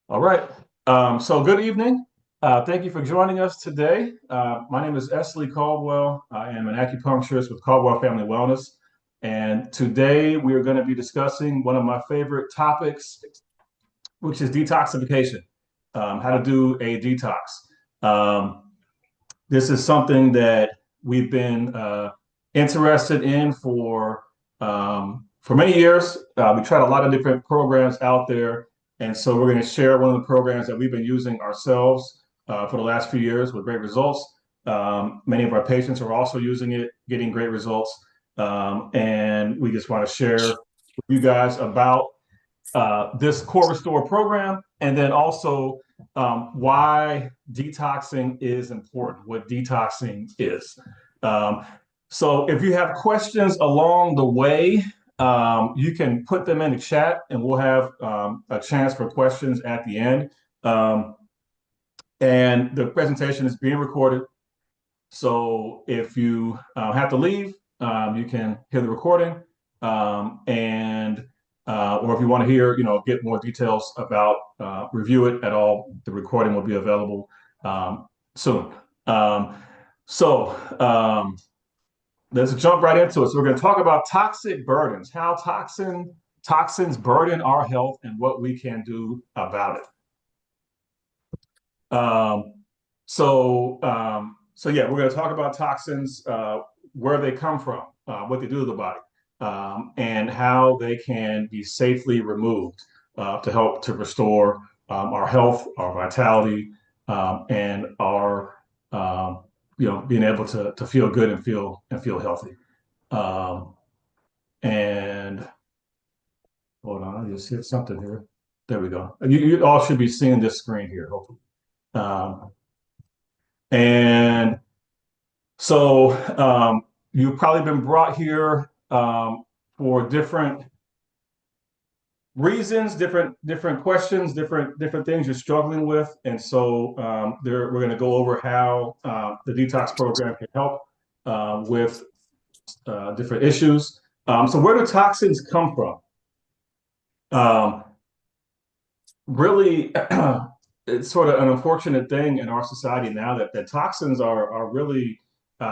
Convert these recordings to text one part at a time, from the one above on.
All right. So good evening. Thank you for joining us today. My name is Esley Caldwell. I am an acupuncturist with Caldwell Family Wellness. And today we are going to be discussing one of my favorite topics, which is detoxification, how to do a detox. Um, this is something that we've been interested in for many years. We tried a lot of different programs out there, and so we're going to share one of the programs that we've been using ourselves for the last few years with great results. Many of our patients are also using it, getting great results, and we just want to share with you guys about this Core Restore program, and then also why detoxing is important, what detoxing is. Um, so if you have questions along the way, you can put them in the chat and we'll have a chance for questions at the end. Um, and the presentation is being recorded. So if you have to leave, you can hear the recording, and or if you want to hear, get more details about review it at all, the recording will be available soon. Um, so let's jump right into it. So we're going to talk about toxic burdens, how toxins burden our health, and what we can do about it. Um, so yeah, we're going to talk about toxins, where they come from, what they do to the body, and how they can be safely removed to help to restore our health, our vitality, and our being able to feel good and feel healthy. Um, and hold on, I just hit something here. There we go. You all should be seeing this screen here, hopefully. Um, And so you've probably been brought here for different reasons, different questions, different things you're struggling with. And so we're going to go over how the detox program can help with different issues. So where do toxins come from? Um, Really, it's sort of an unfortunate thing in our society now that toxins are really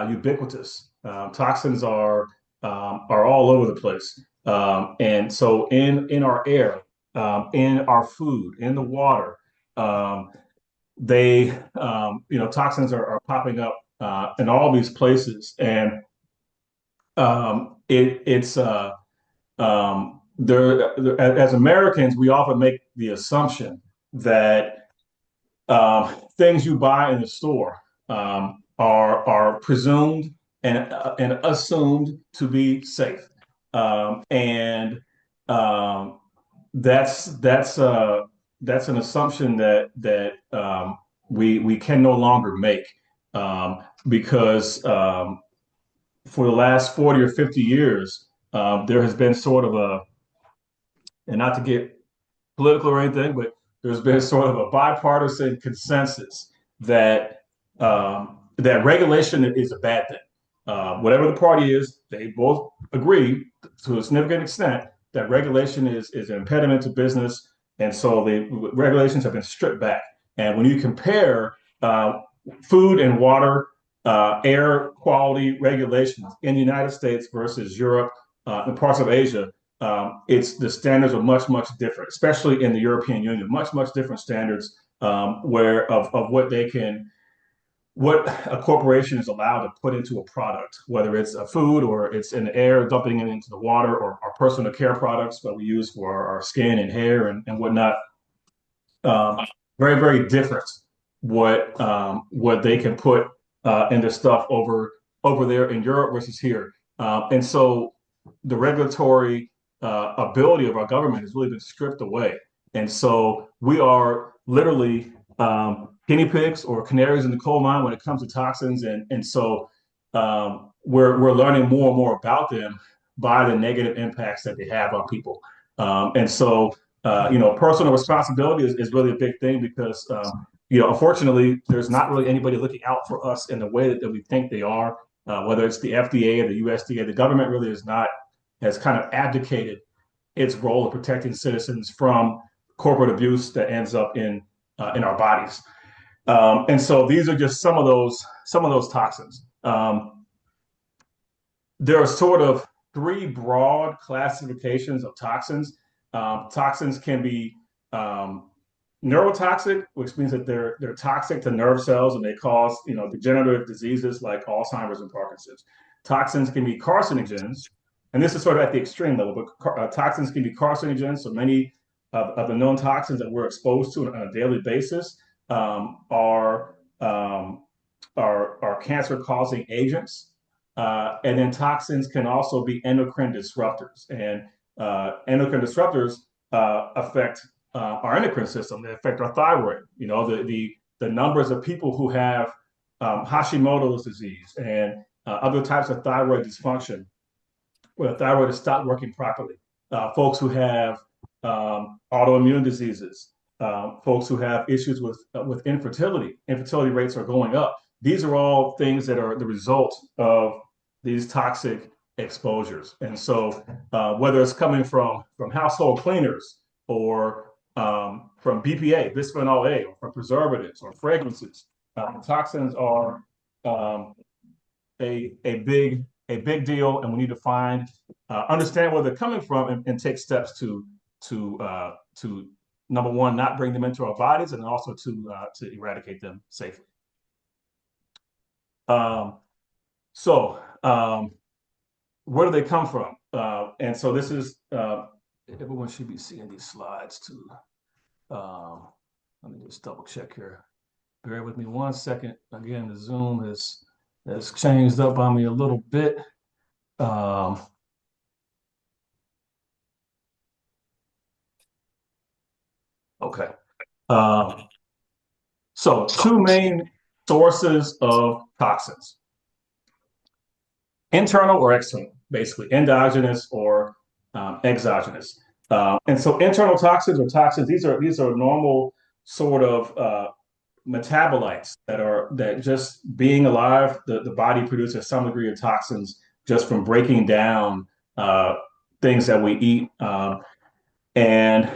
ubiquitous. Toxins are all over the place, and so in our air, in our food, in the water, um, they toxins are popping up in all these places, and it's as Americans, we often make the assumption that things you buy in the store are presumed and assumed to be safe, and um, that's an assumption that we can no longer make because for the last 40 or 50 years, there has been sort of and not to get political or anything, but there's been sort of a bipartisan consensus that regulation is a bad thing. Whatever the party is, they both agree to a significant extent that regulation is an impediment to business, and so the regulations have been stripped back. And when you compare food and water, air quality regulations in the United States versus Europe and parts of Asia, it's the standards are much different, especially in the European Union. Much different standards where of what a corporation is allowed to put into a product, whether it's a food or it's in the air, dumping it into the water, or our personal care products that we use for our skin and hair and whatnot. Um, very different what they can put in their stuff over there in Europe versus here. And so the regulatory ability of our government has really been stripped away. And so we are literally guinea pigs or canaries in the coal mine when it comes to toxins. And so we're learning more and more about them by the negative impacts that they have on people. And so, personal responsibility is really a big thing because, unfortunately, there's not really anybody looking out for us in the way that we think they are, whether it's the FDA or the USDA. The government really has kind of abdicated its role of protecting citizens from corporate abuse that ends up in our bodies. And so these are just some of those toxins. There are sort of three broad classifications of toxins. Toxins can be um, neurotoxic, which means that they're toxic to nerve cells and they cause degenerative diseases like Alzheimer's and Parkinson's. Toxins can be carcinogens, and this is sort of at the extreme level, but toxins can be carcinogens. So many of the known toxins that we're exposed to on a daily basis um, are cancer-causing agents. And then toxins can also be endocrine disruptors, and endocrine disruptors affect our endocrine system. They affect our thyroid. The numbers of people who have Hashimoto's disease and other types of thyroid dysfunction, where the thyroid has stopped working properly. Folks who have autoimmune diseases, folks who have issues with infertility rates are going up. These are all things that are the result of these toxic exposures. And so, whether it's coming from household cleaners or from BPA, bisphenol A, or from preservatives or fragrances, toxins are um, a big deal, and we need to understand where they're coming from, and take steps to number one, not bring them into our bodies, and also to eradicate them safely. Um, so, where do they come from? And so this is everyone should be seeing these slides too. Let me just double check here. Bear with me 1 second. Again, the Zoom has changed up on me a little bit. Okay. So two main sources of toxins: internal or external, basically endogenous or exogenous. And so internal toxins or toxins, these are normal sort of metabolites that just being alive, the body produces some degree of toxins just from breaking down things that we eat. And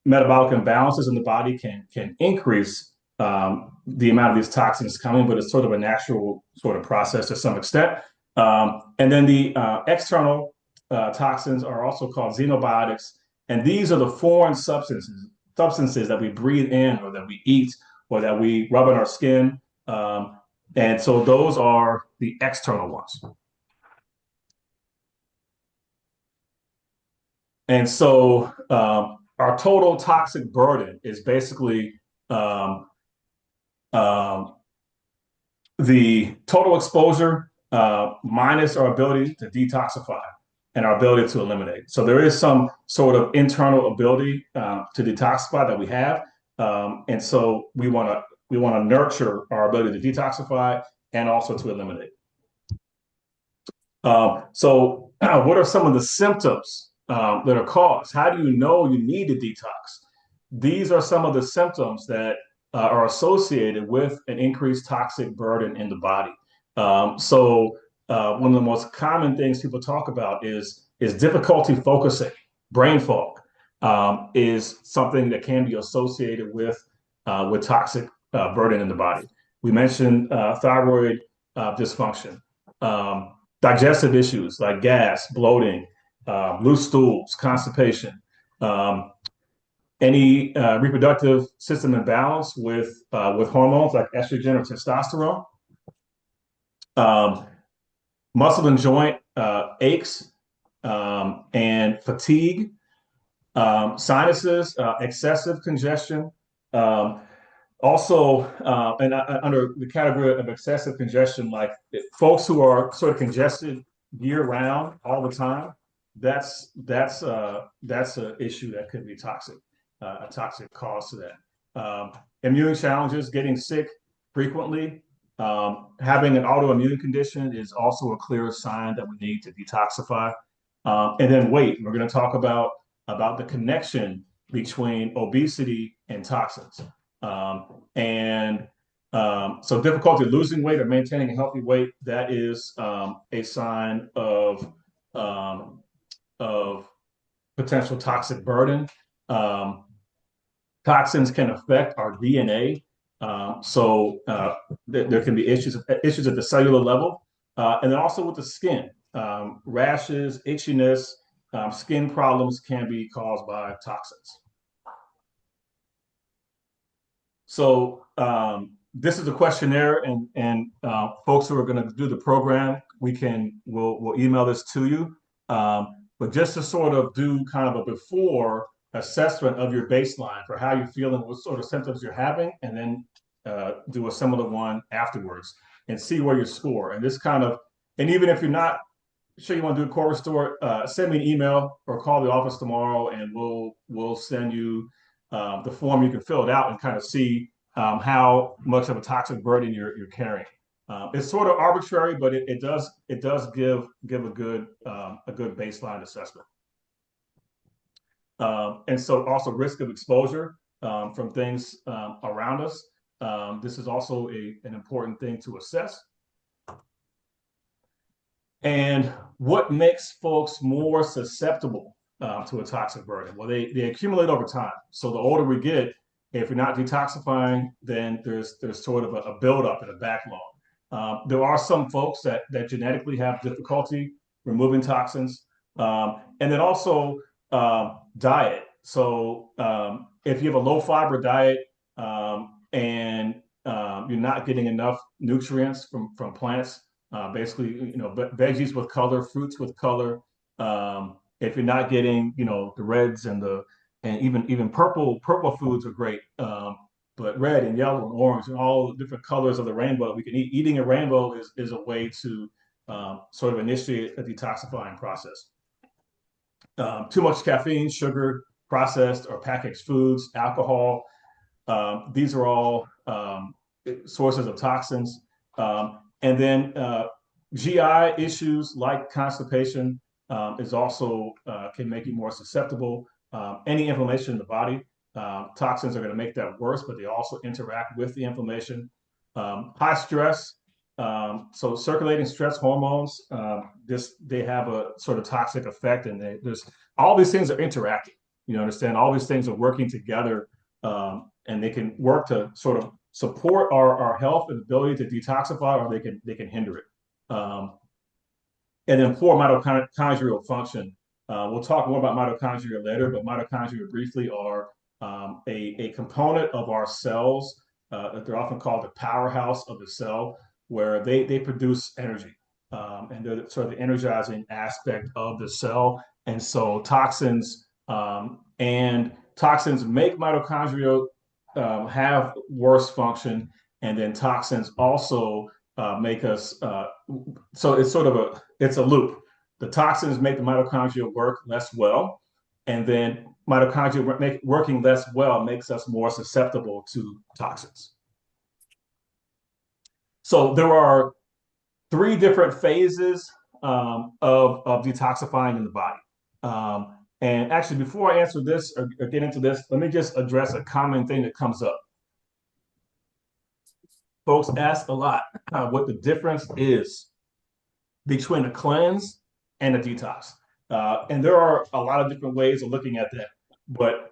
metabolic imbalances in the body can increase the amount of these toxins coming, but it's sort of a natural sort of process to some extent. And then the external toxins are also called xenobiotics, and these are the foreign substances that we breathe in, or that we eat, or that we rub on our skin. And so those are the external ones. And so our total toxic burden is basically um, um, the total exposure minus our ability to detoxify and our ability to eliminate. So there is some sort of internal ability to detoxify that we have, and so we want to nurture our ability to detoxify and also to eliminate. So, what are some of the symptoms that are caused? How do you know you need to detox? These are some of the symptoms that are associated with an increased toxic burden in the body. One of the most common things people talk about is difficulty focusing. Brain fog is something that can be associated with toxic burden in the body. We mentioned thyroid dysfunction. Digestive issues like gas, bloating, loose stools, constipation, any reproductive system imbalance with hormones like estrogen or testosterone, muscle and joint aches and fatigue, sinuses, excessive congestion. Also, under the category of excessive congestion, like folks who are sort of congested year round all the time, that's an issue that could be toxic, a toxic cause to that. Immune challenges, getting sick frequently, having an autoimmune condition is also a clear sign that we need to detoxify. And then weight. We're going to talk about the connection between obesity and toxins. So difficulty losing weight or maintaining a healthy weight, that is a sign of potential toxic burden. Toxins can affect our DNA. There can be issues at the cellular level, and then also with the skin. Rashes, itchiness, skin problems can be caused by toxins. This is a questionnaire, and folks who are going to do the program, we'll email this to you. But just to sort of do kind of a before assessment of your baseline for how you're feeling, what sort of symptoms you're having, and then do a similar one afterwards and see where you score. And even if you're not sure you want to do a core restore, send me an email or call the office tomorrow, and we'll send you the form. You can fill it out and kind of see how much of a toxic burden you're carrying. It's sort of arbitrary, but it does give a good baseline assessment. And so also risk of exposure from things around us. This is also an important thing to assess. And what makes folks more susceptible to a toxic burden? Well, they accumulate over time. So the older we get, if you're not detoxifying, then there's sort of a buildup and a backlog. There are some folks that genetically have difficulty removing toxins. And then also diet. So if you have a low fiber diet and you're not getting enough nutrients from plants, basically, veggies with color, fruits with color. If you're not getting, the reds and even purple foods are great. But red and yellow and orange and all the different colors of the rainbow we can eat. Eating a rainbow is a way to sort of initiate a detoxifying process. Too much caffeine, sugar, processed or packaged foods, alcohol. These are all sources of toxins. And then GI issues like constipation is also can make you more susceptible. Any inflammation in the body, toxins are going to make that worse, but they also interact with the inflammation. High stress, so circulating stress hormones, they have a sort of toxic effect, and there's all these things are interacting. You understand? All these things are working together, and they can work to sort of support our health and ability to detoxify, or they can hinder it. And then poor mitochondrial function. We'll talk more about mitochondria later, but mitochondria briefly are a component of our cells. They're often called the powerhouse of the cell, where they produce energy. And they're sort of the energizing aspect of the cell. And so toxins make mitochondria have worse function, and then toxins also make us. So it's sort of a loop. The toxins make the mitochondria work less well, and then mitochondria working less well makes us more susceptible to toxins. So there are 3 different phases of detoxifying in the body. And actually, before I answer this or get into this, let me just address a common thing that comes up. Folks ask a lot what the difference is between a cleanse and a detox. And there are a lot of different ways of looking at that. But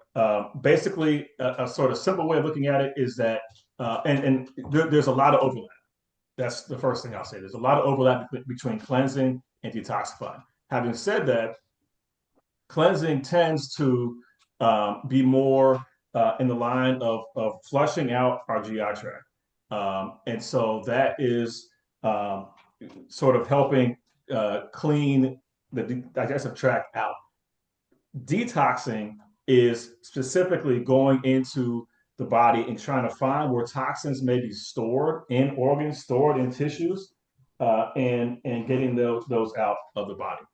basically, a sort of simple way of looking at it is that, there's a lot of overlap. That's the first thing I'll say. There's a lot of overlap between cleansing and detoxifying. Having said that, cleansing tends to be more in the line of flushing out our GI tract. And so that is sort of helping clean the digestive tract out. Detoxing is specifically going into the body and trying to find where toxins may be stored in organs, stored in tissues, and getting those out of the body.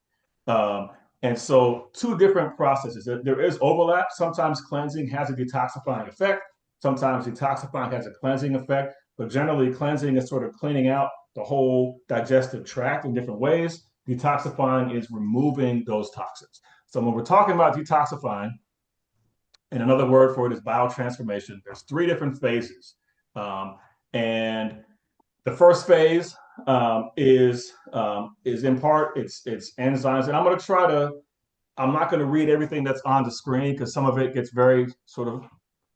And so 2 different processes. There is overlap. Sometimes cleansing has a detoxifying effect. Sometimes detoxifying has a cleansing effect. But generally, cleansing is sort of cleaning out the whole digestive tract in different ways. Detoxifying is removing those toxins. So when we're talking about detoxifying, and another word for it is biotransformation, there's 3 different phases. And the first phase is in part it's enzymes, and I'm not going to read everything that's on the screen because some of it gets very sort of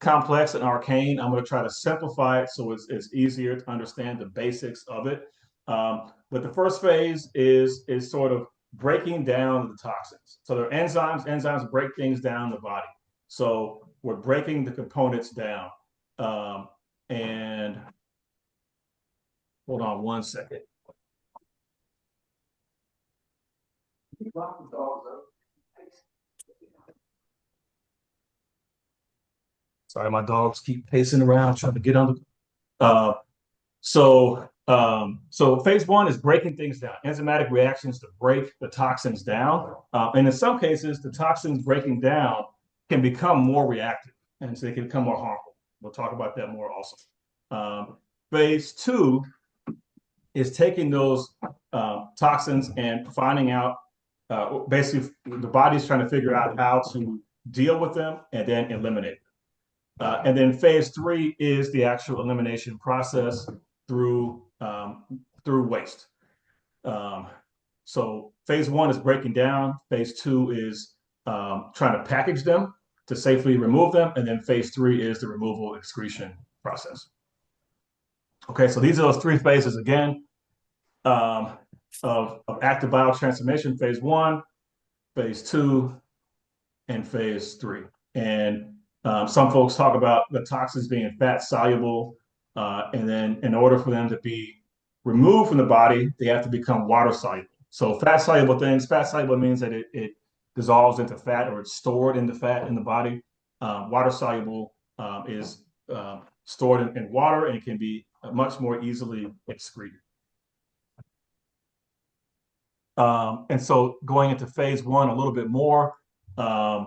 complex and arcane. I'm going to try to simplify it so it's easier to understand the basics of it. But the first phase is sort of breaking down the toxins. So there are enzymes. Enzymes break things down in the body. So we're breaking the components down. And hold on one second. Sorry, my dogs keep pacing around trying to get on the. So phase one is breaking things down, enzymatic reactions to break the toxins down. And in some cases, the toxins breaking down can become more reactive, and so they can become more harmful. We'll talk about that more also. Phase two is taking those toxins and finding out, basically, the body's trying to figure out how to deal with them and then eliminate them. And then phase three is the actual elimination process through waste. So phase one is breaking down. Phase two is trying to package them to safely remove them, and then phase three is the removal excretion process. Okay, so these are those three phases again of active biotransformation: phase one, phase two, and phase three. And some folks talk about the toxins being fat soluble, and then in order for them to be removed from the body, they have to become water soluble. So fat soluble means that it dissolves into fat or it's stored in the fat in the body. Water soluble is stored in water and can be much more easily excreted. And so going into phase one a little bit more. Yeah,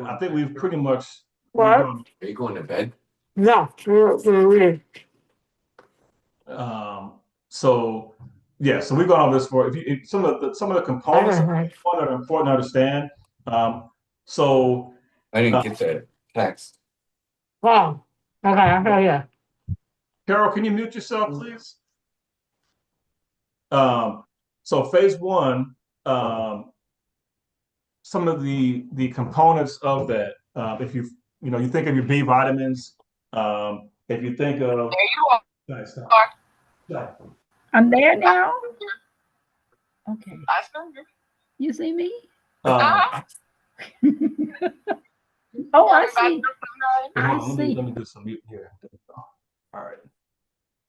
I think we've pretty much. What? Are you going to bed? No, So yeah, so we've gone over this for if some of the components that are important to understand. So I didn't get that text. Oh, okay, I'll tell you. Carol, can you mute yourself, please? So phase one, some of the components of that. If you think of your B vitamins, if you think of. There you are. Nice, I'm there now. Okay. I found you. You see me? Uh-huh. Oh, I see. Let me do some mute here. All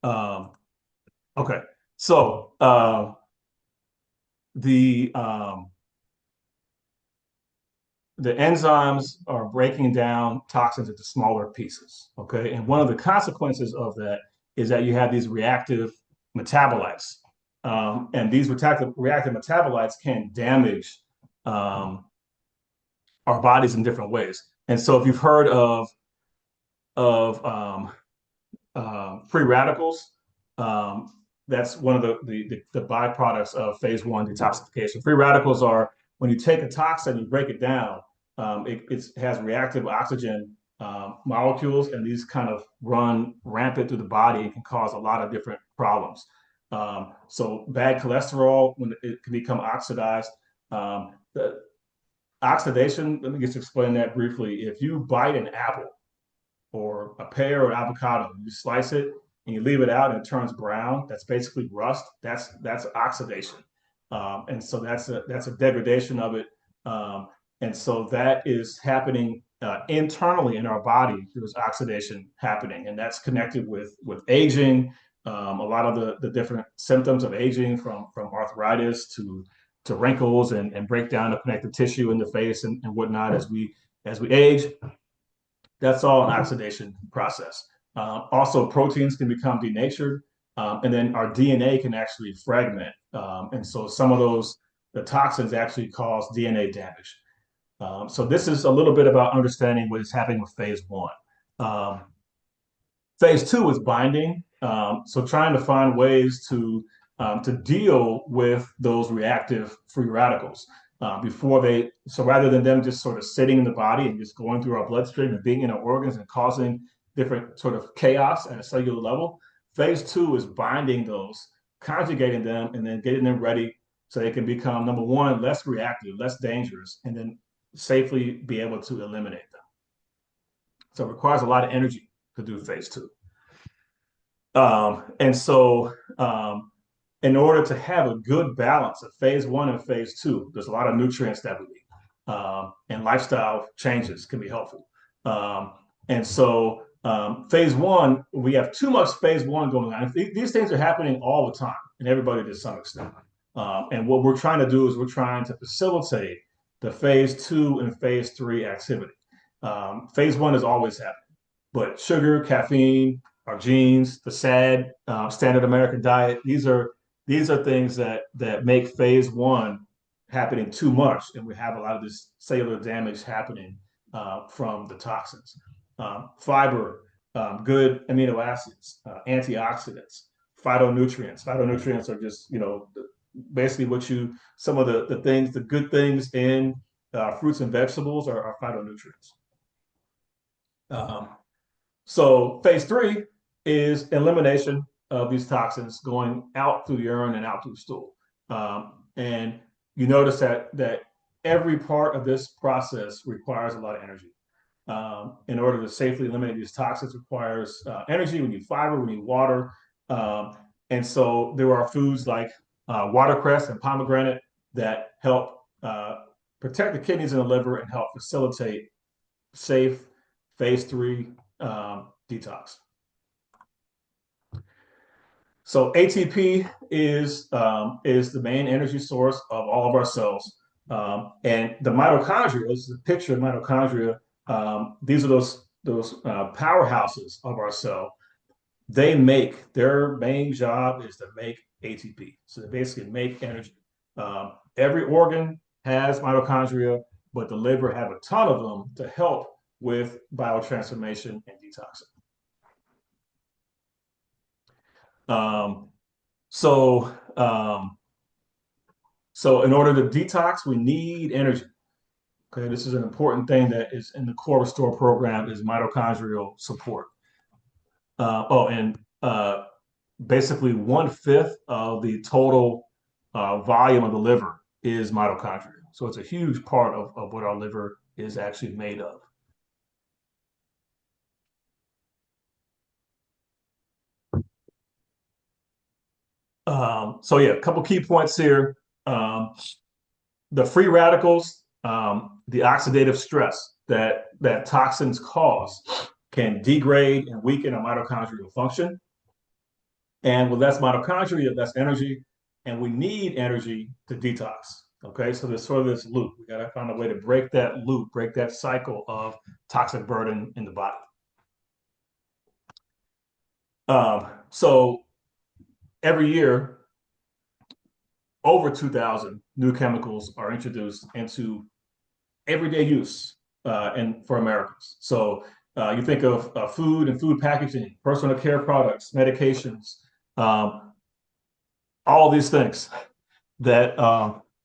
right. Okay. So the enzymes are breaking down toxins into smaller pieces. Okay, and one of the consequences of that is that you have these reactive metabolites, and these reactive metabolites can damage our bodies in different ways. And so, if you've heard of free radicals, that's one of the byproducts of phase one detoxification. Free radicals are when you take a toxin, you break it down. It has reactive oxygen molecules, and these kind of run rampant through the body and can cause a lot of different problems. So bad cholesterol, when it can become oxidized. The oxidation, let me just explain that briefly. If you bite an apple or a pear or avocado, you slice it and you leave it out and it turns brown, that's basically rust. That's oxidation. And so that's a degradation of it. And so that is happening internally in our body. There's oxidation happening, and that's connected with aging. A lot of the different symptoms of aging, from arthritis to wrinkles and breakdown of connective tissue in the face and whatnot as we age. That's all an oxidation process. Also, proteins can become denatured, and then our DNA can actually fragment. And so some of the toxins actually cause DNA damage. So this is a little bit about understanding what is happening with phase one. Phase two is binding. So trying to find ways to deal with those reactive free radicals so rather than them just sort of sitting in the body and just going through our bloodstream and being in our organs and causing different sort of chaos at a cellular level, phase two is binding those, conjugating them, and then getting them ready so they can become, number one, less reactive, less dangerous, and then safely be able to eliminate them. So it requires a lot of energy to do phase two. And so in order to have a good balance of phase one and phase two, there's a lot of nutrients that we need. And lifestyle changes can be helpful. And so phase one, we have too much phase one going on. These things are happening all the time and everybody to some extent. And what we're trying to do is we're trying to facilitate the phase two and phase three activity. Phase one is always happening, but sugar, caffeine, our genes, the SAD, standard American diet, these are things that make phase one happening too much, and we have a lot of this cellular damage happening from the toxins. Fiber, good amino acids, antioxidants, phytonutrients. Phytonutrients are just, basically some of the things, the good things in fruits and vegetables are phytonutrients. So phase three is elimination of these toxins going out through the urine and out through the stool. And you notice that every part of this process requires a lot of energy. In order to safely eliminate these toxins requires energy. We need fiber, we need water. And so there are foods like watercress and pomegranate that help protect the kidneys and the liver and help facilitate safe phase three detox. So ATP is the main energy source of all of our cells. And the mitochondria, this is a picture of mitochondria. These are those powerhouses of our cell. Their main job is to make ATP. So they basically make energy. Every organ has mitochondria, but the liver have a ton of them to help with biotransformation and detoxing. So in order to detox, we need energy. Okay, this is an important thing that is in the Core Restore program is mitochondrial support. Basically 1/5 of the total volume of the liver is mitochondria. So it's a huge part of what our liver is actually made of. So yeah, a couple key points here. The free radicals, the oxidative stress that toxins cause can degrade and weaken our mitochondrial function. And with less mitochondria, less energy, and we need energy to detox. Okay, so there's sort of this loop. We got to find a way to break that loop, break that cycle of toxic burden in the body. So every year, over 2,000 new chemicals are introduced into everyday use for Americans. So you think of food and food packaging, personal care products, medications, all these things that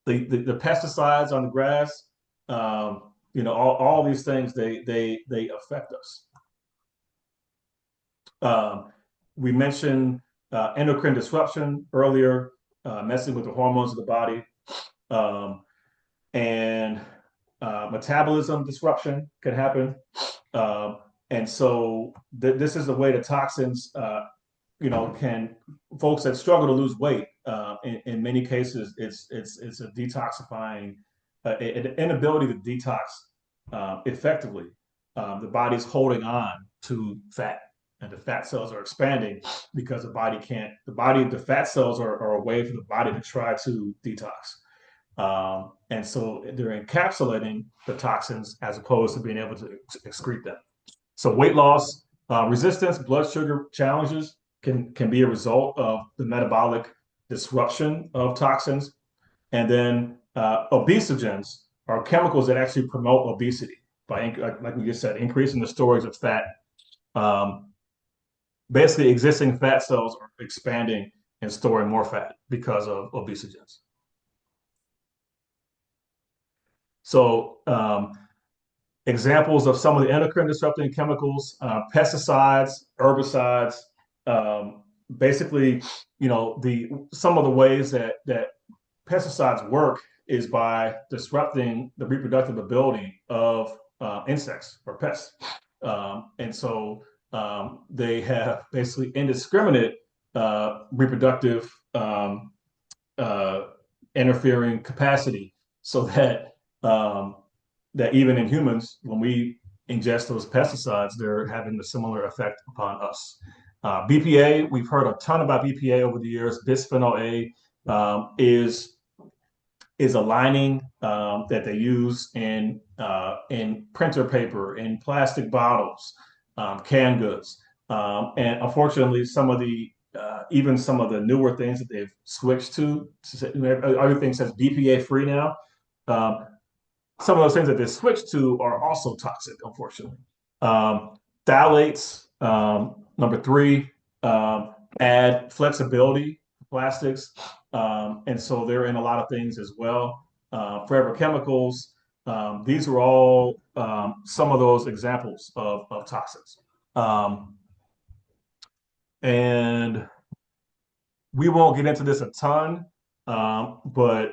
the pesticides on the grass, all these things, they affect us. We mentioned endocrine disruption earlier, messing with the hormones of the body, and metabolism disruption can happen. And so this is the way the toxins, folks that struggle to lose weight, in many cases, it's a detoxifying, an inability to detox effectively. The body's holding on to fat, and the fat cells are expanding because the fat cells are a way for the body to try to detox. And so they're encapsulating the toxins as opposed to being able to excrete them. So weight loss, resistance, blood sugar challenges can be a result of the metabolic disruption of toxins. And then obesogens are chemicals that actually promote obesity by, like we just said, increasing the storage of fat. Basically, existing fat cells are expanding and storing more fat because of obesogens. So examples of some of the endocrine disrupting chemicals, pesticides, herbicides, basically, some of the ways that pesticides work is by disrupting the reproductive ability of insects or pests. And so they have basically indiscriminate reproductive interfering capacity, so that even in humans, when we ingest those pesticides, they're having a similar effect upon us. BPA, we've heard a ton about BPA over the years. Bisphenol A is a lining that they use in printer paper, in plastic bottles, canned goods, and unfortunately, even some of the newer things that they've switched to everything says BPA free now. Some of those things that they switched to are also toxic, unfortunately. Phthalates, number three, add flexibility to plastics. And so they're in a lot of things as well. Forever chemicals, these are all some of those examples of toxins. And we won't get into this a ton, but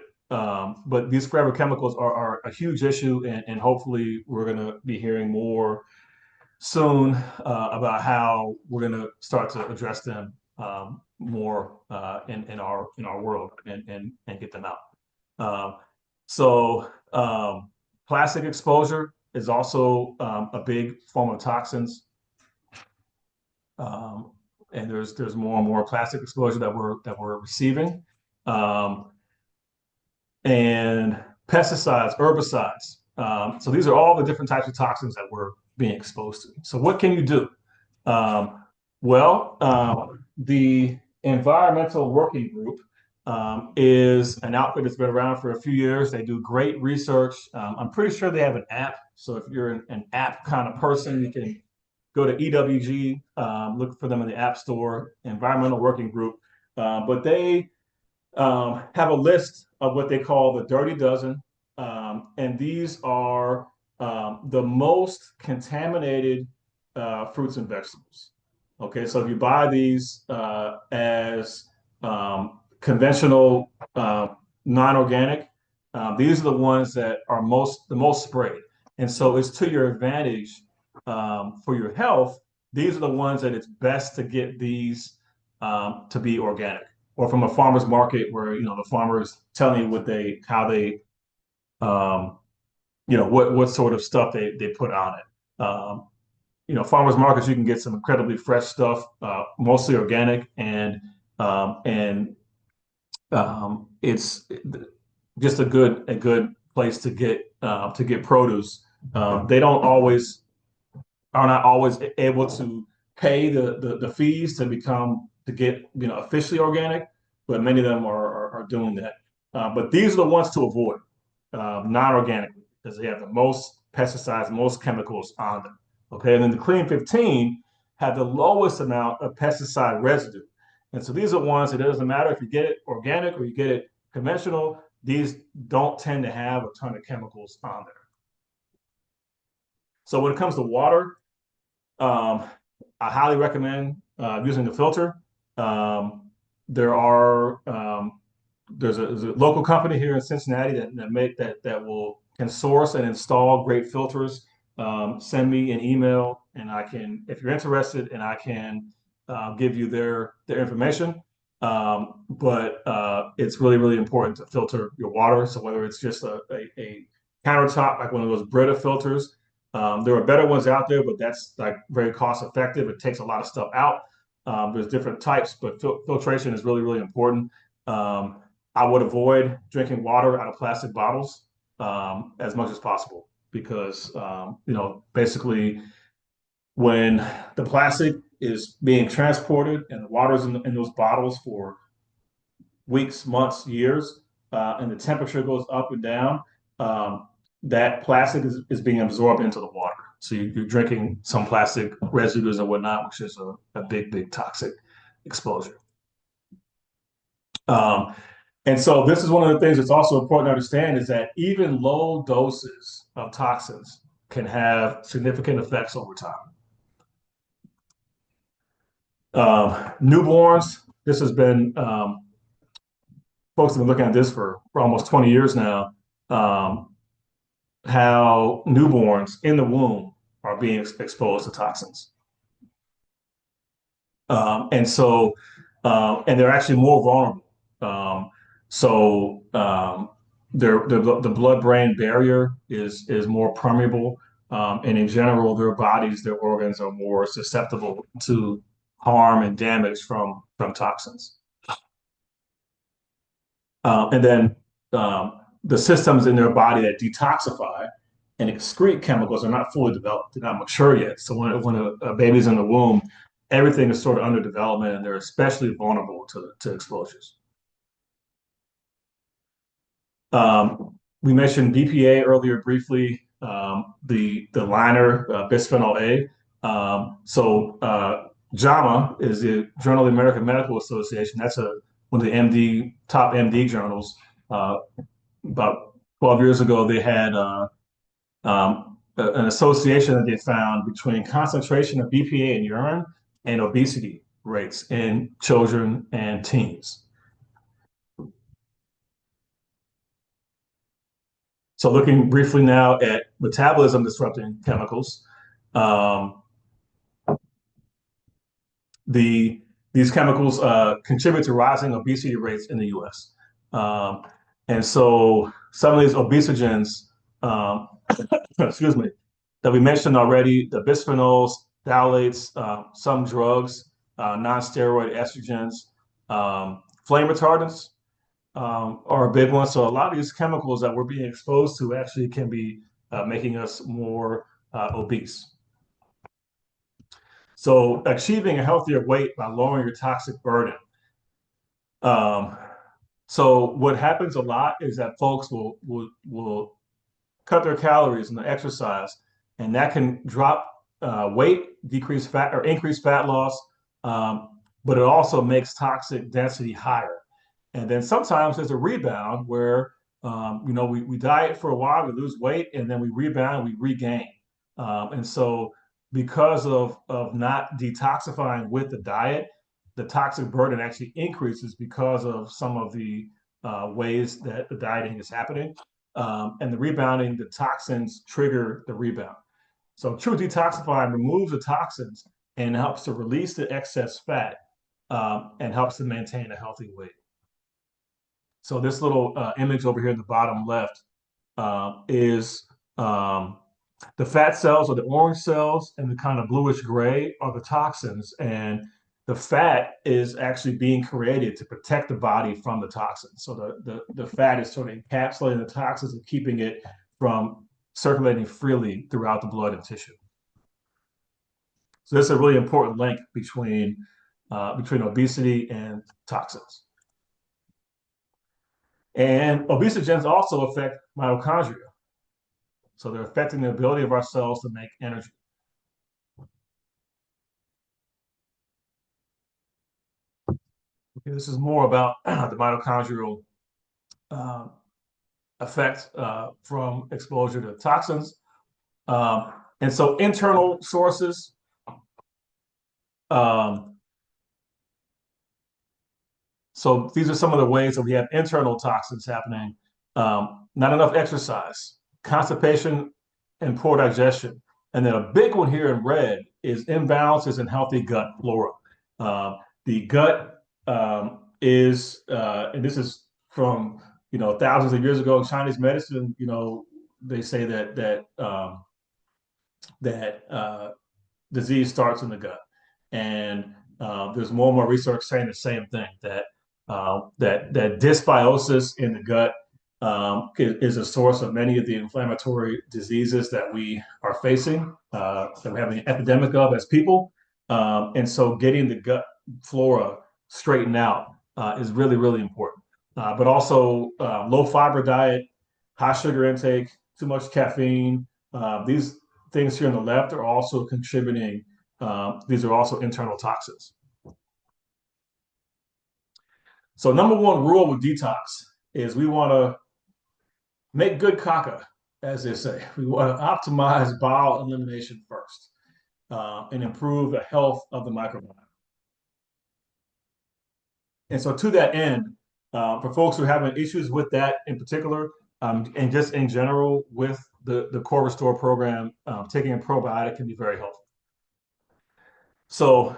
these forever chemicals are a huge issue, and hopefully we're going to be hearing more soon about how we're going to start to address them more in our world and get them out. Plastic exposure is also a big form of toxins. And there's more and more plastic exposure that we're receiving. And pesticides, herbicides. So these are all the different types of toxins that we're being exposed to. So what can you do? The Environmental Working Group is an outfit that's been around for a few years. They do great research. I'm pretty sure they have an app. So if you're an app kind of person, you can go to EWG, look for them in the App Store, Environmental Working Group. But they have a list of what they call the Dirty Dozen. And these are the most contaminated fruits and vegetables. Okay, so if you buy these as conventional, non-organic, these are the ones that are the most sprayed. And so it's to your advantage for your health. These are the ones that it's best to get these to be organic, or from a farmer's market where the farmers telling you what sort of stuff they put on it. Farmers markets, you can get some incredibly fresh stuff, mostly organic, and it's just a good place to get produce. They are not always able to pay the fees to get officially organic, but many of them are doing that. But these are the ones to avoid, non-organic, because they have the most pesticides, most chemicals on them. Okay, and then the Clean 15 have the lowest amount of pesticide residue. And so these are ones that it doesn't matter if you get it organic or you get it conventional, these don't tend to have a ton of chemicals on there. So when it comes to water, I highly recommend using the filter. There's a local company here in Cincinnati that can source and install great filters. Send me an email, and if you're interested, and I can give you their information. But it's really, really important to filter your water. So whether it's just a countertop, like one of those Brita filters, there are better ones out there, but that's like very cost effective. It takes a lot of stuff out. There's different types, but filtration is really, really important. I would avoid drinking water out of plastic bottles as much as possible, because basically when the plastic is being transported and the water's in those bottles for weeks, months, years, and the temperature goes up and down, that plastic is being absorbed into the water. So you're drinking some plastic residues and whatnot, which is a big, big toxic exposure. And so this is one of the things that's also important to understand, is that even low doses of toxins can have significant effects over time. Newborns, this has been folks have been looking at this for almost 20 years now, how newborns in the womb are being exposed to toxins. And so, and they're actually more vulnerable. Um, so, the blood-brain barrier is more permeable, and in general, their bodies, their organs are more susceptible to harm and damage from toxins. And then the systems in their body that detoxify and excrete chemicals are not fully developed, they're not mature yet. So when a baby's in the womb, everything is sort of under development and they're especially vulnerable to exposures. We mentioned BPA earlier briefly, the liner, bisphenol A. JAMA is the Journal of the American Medical Association. That's one of the top MD journals. About 12 years ago, they had an association that they found between concentration of BPA in urine and obesity rates in children and teens. So looking briefly now at metabolism disrupting chemicals, these chemicals contribute to rising obesity rates in the U.S. And so some of these obesogens, excuse me, that we mentioned already, the bisphenols, phthalates, some drugs, non-steroid estrogens, flame retardants are a big one. So a lot of these chemicals that we're being exposed to actually can be making us more obese. So achieving a healthier weight by lowering your toxic burden. So what happens a lot is that folks will cut their calories and the exercise, and that can drop weight, decrease fat or increase fat loss, but it also makes toxic density higher. And then sometimes there's a rebound where we diet for a while, we lose weight, and then we rebound, we regain. And so because of not detoxifying with the diet, the toxic burden actually increases because of some of the ways that the dieting is happening. And the rebounding, the toxins trigger the rebound. So true detoxifying removes the toxins and helps to release the excess fat and helps to maintain a healthy weight. So this little image over here in the bottom left is the fat cells or the orange cells, and the kind of bluish gray are the toxins. And the fat is actually being created to protect the body from the toxins. So the fat is sort of encapsulating the toxins and keeping it from circulating freely throughout the blood and tissue. So this is a really important link between obesity and toxins. And obesogens also affect mitochondria. So they're affecting the ability of our cells to make energy. Okay, this is more about the mitochondrial effect from exposure to toxins. And so internal sources, so these are some of the ways that we have internal toxins happening. Not enough exercise, constipation, and poor digestion. And then a big one here in red is imbalances in healthy gut flora. The gut is, and this is from thousands of years ago in Chinese medicine. They say that disease starts in the gut, and there's more and more research saying the same thing, that dysbiosis in the gut is a source of many of the inflammatory diseases that we are facing, that we're having an epidemic of as people. And so getting the gut flora straightened out is really, really important. But also low fiber diet, high sugar intake, too much caffeine. These things here on the left are also contributing. These are also internal toxins. So number one rule with detox is we want to make good caca, as they say. We want to optimize bowel elimination first and improve the health of the microbiome. And so to that end, For folks who are having issues with that in particular, and just in general with the Core Restore program, taking a probiotic can be very helpful. So,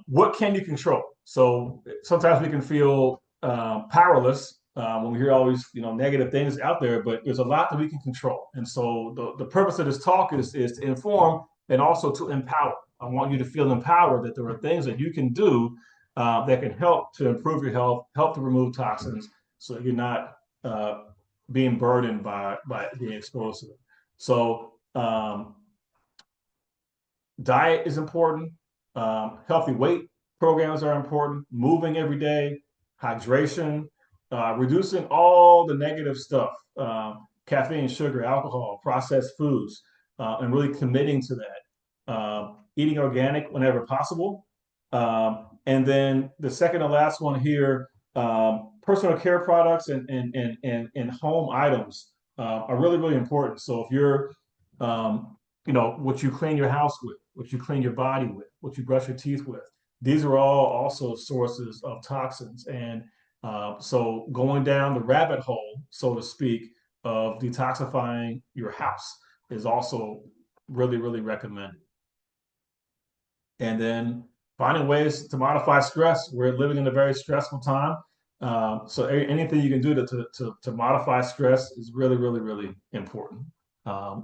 what can you control? So sometimes we can feel powerless when we hear all these negative things out there, but there's a lot that we can control. And so the purpose of this talk is to inform and also to empower. I want you to feel empowered that there are things that you can do that can help to improve your health, help to remove toxins, so you're not being burdened by being exposed to them. So diet is important. Healthy weight programs are important. Moving every day, hydration, reducing all the negative stuff, caffeine, sugar, alcohol, processed foods, and really committing to that. Eating organic whenever possible. And then the second and last one here, personal care products and home items are really, really important. So if you're what you clean your house with, what you clean your body with, what you brush your teeth with. These are all also sources of toxins. And so going down the rabbit hole, so to speak, of detoxifying your house is also really, really recommended. And then finding ways to modify stress. We're living in a very stressful time. So anything you can do to modify stress is really, really, really important.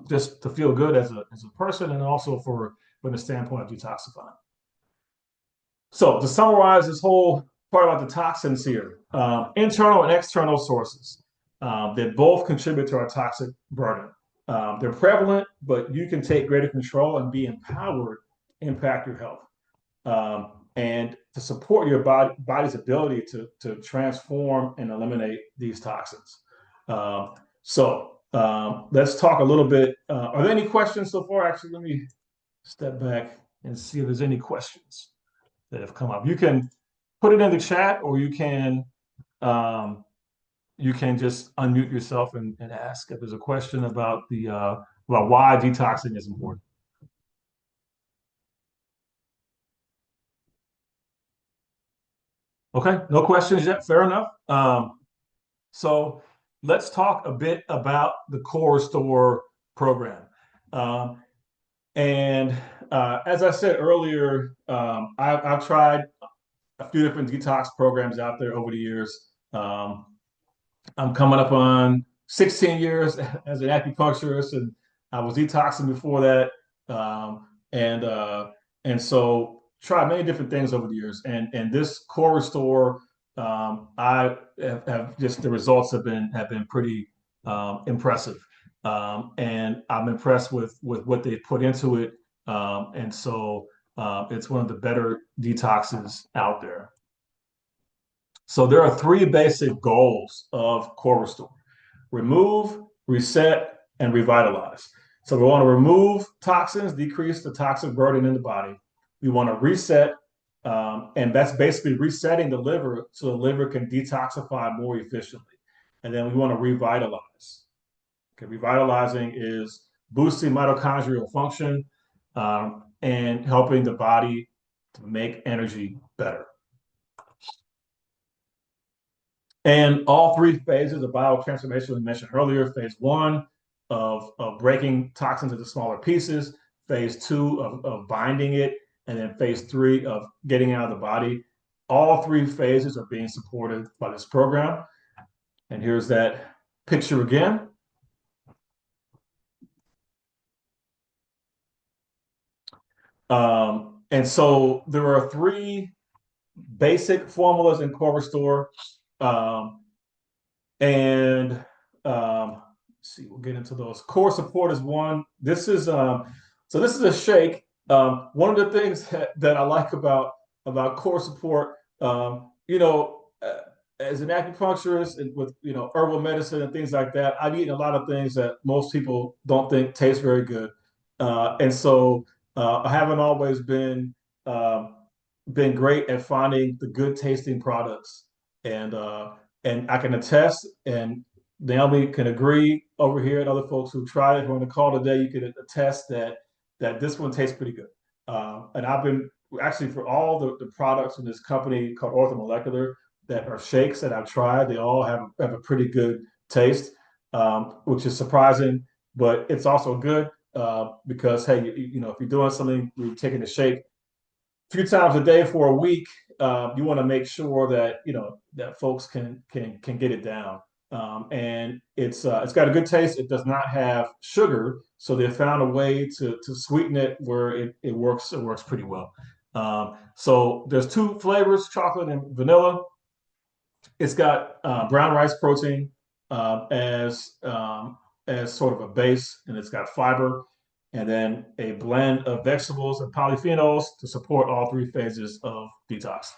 Just to feel good as a person, and also from the standpoint of detoxifying. So to summarize this whole part about the toxins here, internal and external sources that both contribute to our toxic burden. They're prevalent, but you can take greater control and be empowered to impact your health. And to support your body's ability to transform and eliminate these toxins. So let's talk a little bit. Are there any questions so far? Actually, let me step back and see if there's any questions that have come up. You can put it in the chat, or you can just unmute yourself and ask if there's a question about about why detoxing is important. Okay, no questions yet. Fair enough. So let's talk a bit about the Core Restore program. And as I said earlier, I've tried a few different detox programs out there over the years. I'm coming up on 16 years as an acupuncturist, and I was detoxing before that. And so tried many different things over the years. And this Core Restore, I have just the results have been pretty impressive. And I'm impressed with what they put into it. And so it's one of the better detoxes out there. So there are three basic goals of Core Restore: remove, reset, and revitalize. So we want to remove toxins, decrease the toxic burden in the body. We want to reset, and that's basically resetting the liver so the liver can detoxify more efficiently. And then we want to revitalize. Okay, revitalizing is boosting mitochondrial function and helping the body to make energy better. And all three phases of biotransformation we mentioned earlier: phase one of breaking toxins into smaller pieces, phase two of binding it, and then phase three of getting out of the body. All three phases are being supported by this program. And here's that picture again. And so there are three basic formulas in Core Restore. And let's see, we'll get into those. Core Support is one. This is so this is a shake. One of the things that I like about Core Support, as an acupuncturist and with herbal medicine and things like that, I've eaten a lot of things that most people don't think taste very good, and so I haven't always been great at finding the good tasting products, and I can attest, and Naomi can agree over here, and other folks who tried it on the call today, you can attest that this one tastes pretty good. And I've been actually, for all the products in this company called Orthomolecular, that are shakes that I've tried. They all have a pretty good taste, which is surprising, but it's also good because hey, if you're doing something, you're taking a shake a few times a day for a week. You want to make sure that that folks can get it down. And it's got a good taste. It does not have sugar, so they found a way to sweeten it where it works. It works pretty well. So there's two flavors, chocolate and vanilla. It's got brown rice protein as sort of a base, and it's got fiber, and then a blend of vegetables and polyphenols to support all three phases of detox.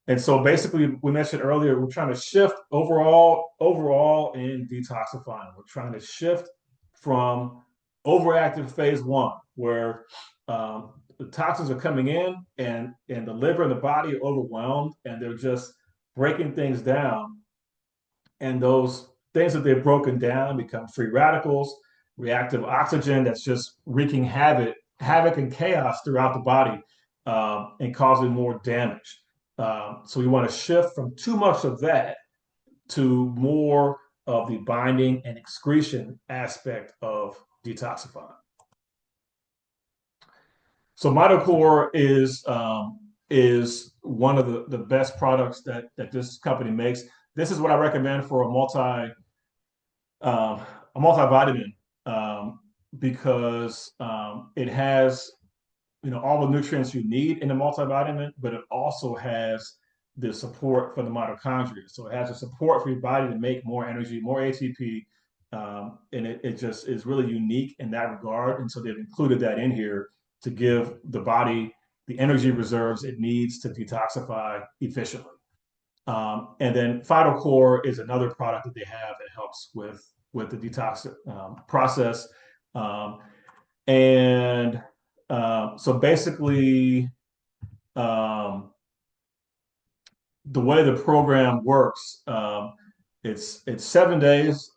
And so basically, we mentioned earlier, we're trying to shift overall in detoxifying. We're trying to shift from overactive phase one, where the toxins are coming in and the liver and the body are overwhelmed and they're just breaking things down. And those things that they've broken down become free radicals, reactive oxygen that's just wreaking havoc and chaos throughout the body and causing more damage. So we want to shift from too much of that to more of the binding and excretion aspect of detoxifying. So Mitocore is one of the best products that this company makes. This is what I recommend for a multivitamin because it has all the nutrients you need in a multivitamin, but it also has the support for the mitochondria. So it has the support for your body to make more energy, more ATP, and it just is really unique in that regard. And so they've included that in here to give the body the energy reserves it needs to detoxify efficiently. And then PhytoCore is another product that they have that helps with the detox process. So basically, the way the program works, it's 7 days,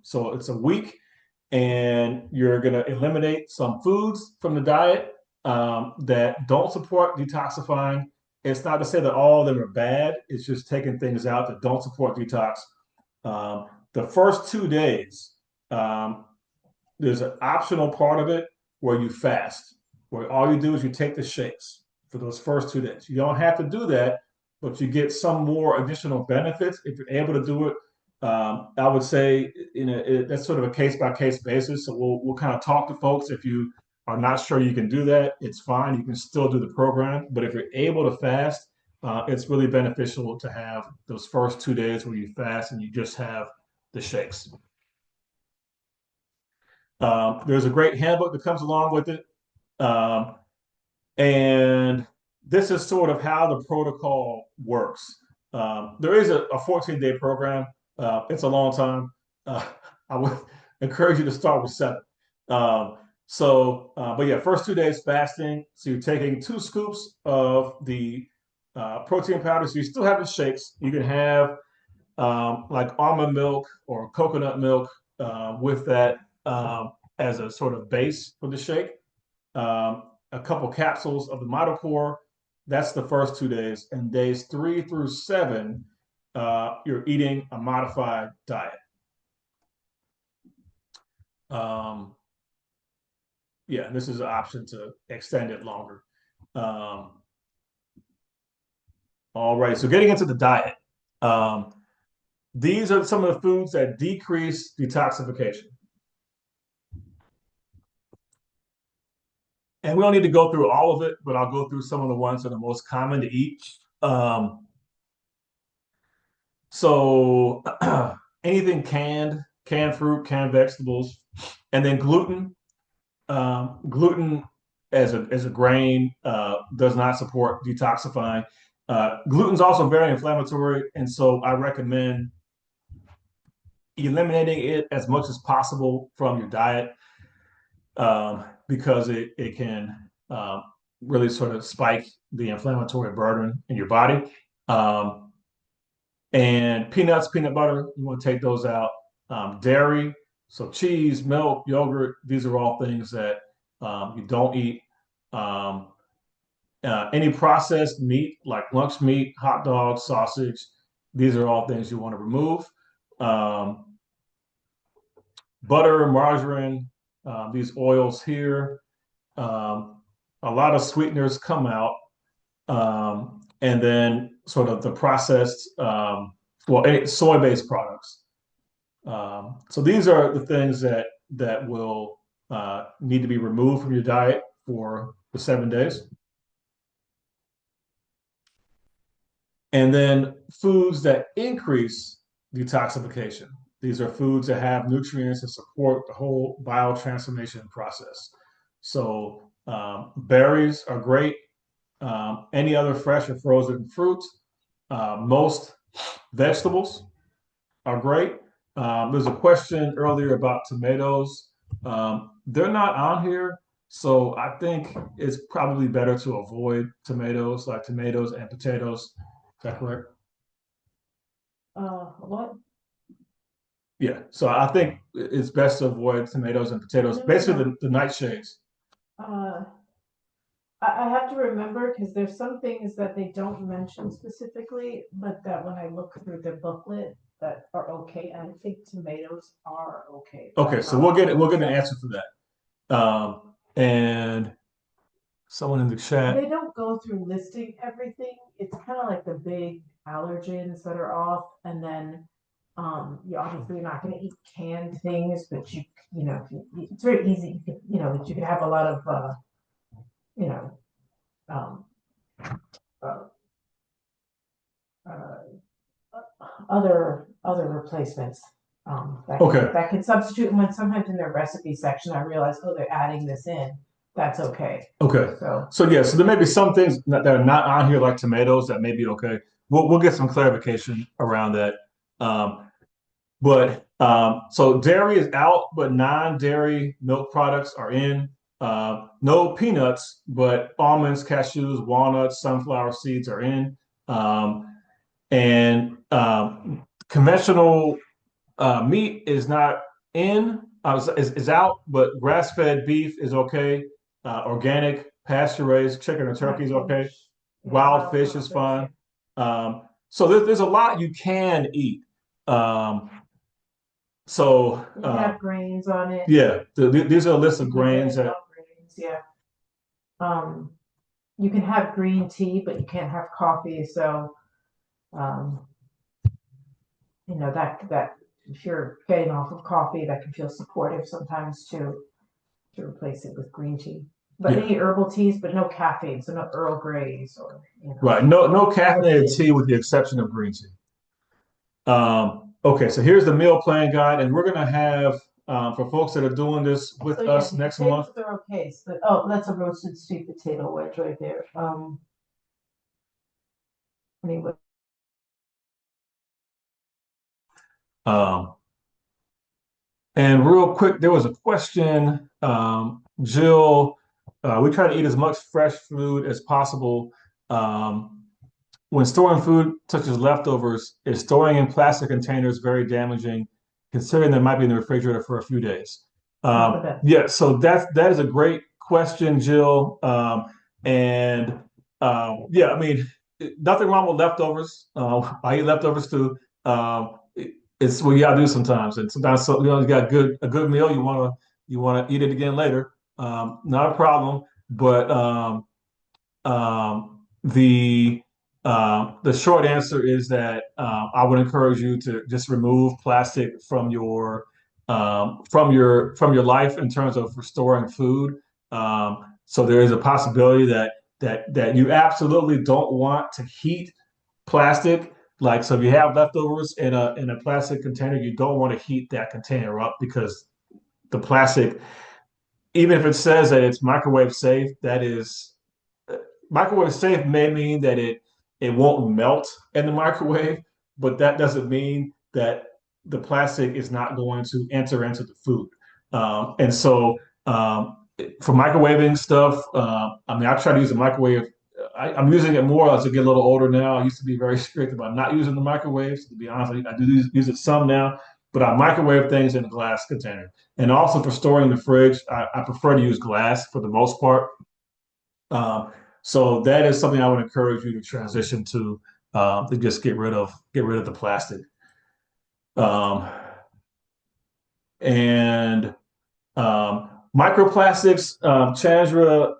so it's a week, and you're going to eliminate some foods from the diet that don't support detoxifying. It's not to say that all of them are bad. It's just taking things out that don't support detox. The first 2 days, there's an optional part of it where you fast, where all you do is you take the shakes for those first 2 days. You don't have to do that, but you get some more additional benefits if you're able to do it. I would say that's sort of a case by case basis. So we'll kind of talk to folks. If you are not sure you can do that, it's fine. You can still do the program. But if you're able to fast, it's really beneficial to have those first 2 days where you fast and you just have the shakes. There's a great handbook that comes along with it. And this is sort of how the protocol works. There is a 14-day program. It's a long time. I would encourage you to start with 7. But yeah, first 2 days fasting. So you're taking 2 scoops of the protein powder. So you still have the shakes. You can have like almond milk or coconut milk with that as a sort of base for the shake. A couple capsules of the Mitocore. That's the first 2 days. And days 3 through 7, you're eating a modified diet. Yeah, this is an option to extend it longer. All right, so getting into the diet. These are some of the foods that decrease detoxification. And we don't need to go through all of it, but I'll go through some of the ones that are most common to eat. So anything canned fruit, canned vegetables, and then gluten. Gluten as a grain does not support detoxifying. Gluten is also very inflammatory, and so I recommend eliminating it as much as possible from your diet because it can really sort of spike the inflammatory burden in your body. And peanuts, peanut butter, you want to take those out. Dairy, so cheese, milk, yogurt, these are all things that you don't eat. Any processed meat like lunch meat, hot dogs, sausage, these are all things you want to remove. Um, Butter, margarine, these oils here. Um, a lot of sweeteners come out, and then sort of the processed, soy-based products. So these are the things that will need to be removed from your diet for the 7 days. And then foods that increase detoxification. These are foods that have nutrients that support the whole biotransformation process. So berries are great. Any other fresh or frozen fruits. Most vegetables are great. There's a question earlier about tomatoes. They're not on here, so I think it's probably better to avoid tomatoes, like tomatoes and potatoes. Is that correct? What? Yeah. So I think it's best to avoid tomatoes and potatoes, No, basically no. the nightshades. Uh, I have to remember because there's some things that they don't mention specifically, but that when I look through the booklet that are okay. And I think tomatoes are okay. Okay, so we'll get an answer for that. And someone in the chat. They don't go through listing everything. It's kind of like the big allergens that are off, and then you obviously you're not going to eat canned things, but it's very easy. That you could have a lot of you know um, uh, uh, other replacements Okay. that can substitute. And when sometimes in their recipe section, I realize, oh, they're adding this in. That's okay. Okay. So yeah, so there may be some things that are not on here, like tomatoes, that may be okay. We'll get some clarification around that. So dairy is out, but non-dairy milk products are in. No peanuts, but almonds, cashews, walnuts, sunflower seeds are in. And conventional meat is not in, is out, but grass-fed beef is okay. Organic, pasture-raised chicken or turkey is okay. Wild fish is fine. So there's a lot you can eat. So You have grains on it. yeah, these are a list of grains that. Grains, yeah. You can have green tea, but you can't have coffee. So, that if you're getting off of coffee, that can feel supportive sometimes to replace it with green tea. But any herbal teas, but no caffeine, so no Earl Greys or Right, no caffeinated tea with the exception of green tea. Okay, so here's the meal plan guide, and we're gonna have for folks that are doing this with us next month. They're okay, but that's a roasted sweet potato wedge right there. Anyway. And real quick, there was a question, Jill. We try to eat as much fresh food as possible. When storing food such as leftovers, is storing in plastic containers very damaging, considering they might be in the refrigerator for a few days? Yeah, so that is a great question, Jill. Yeah, I mean, nothing wrong with leftovers. I eat leftovers too. It's what you gotta do sometimes, and sometimes you got a good meal. You wanna eat it again later. Not a problem, but the short answer is that I would encourage you to just remove plastic from your life in terms of restoring food. So there is a possibility that you absolutely don't want to heat plastic. Like, so if you have leftovers in a plastic container, you don't want to heat that container up because the plastic, even if it says that it's microwave safe, that is microwave safe may mean that it won't melt in the microwave, but that doesn't mean that the plastic is not going to enter into the food. And so for microwaving stuff, I mean, I try to use a microwave. I'm using it more as I get a little older now. I used to be very strict about not using the microwaves. To be honest, I do use it some now, but I microwave things in a glass container. And also for storing in the fridge, I prefer to use glass for the most part. So that is something I would encourage you to transition to just get rid of the plastic. Um, and Microplastics, Chandra,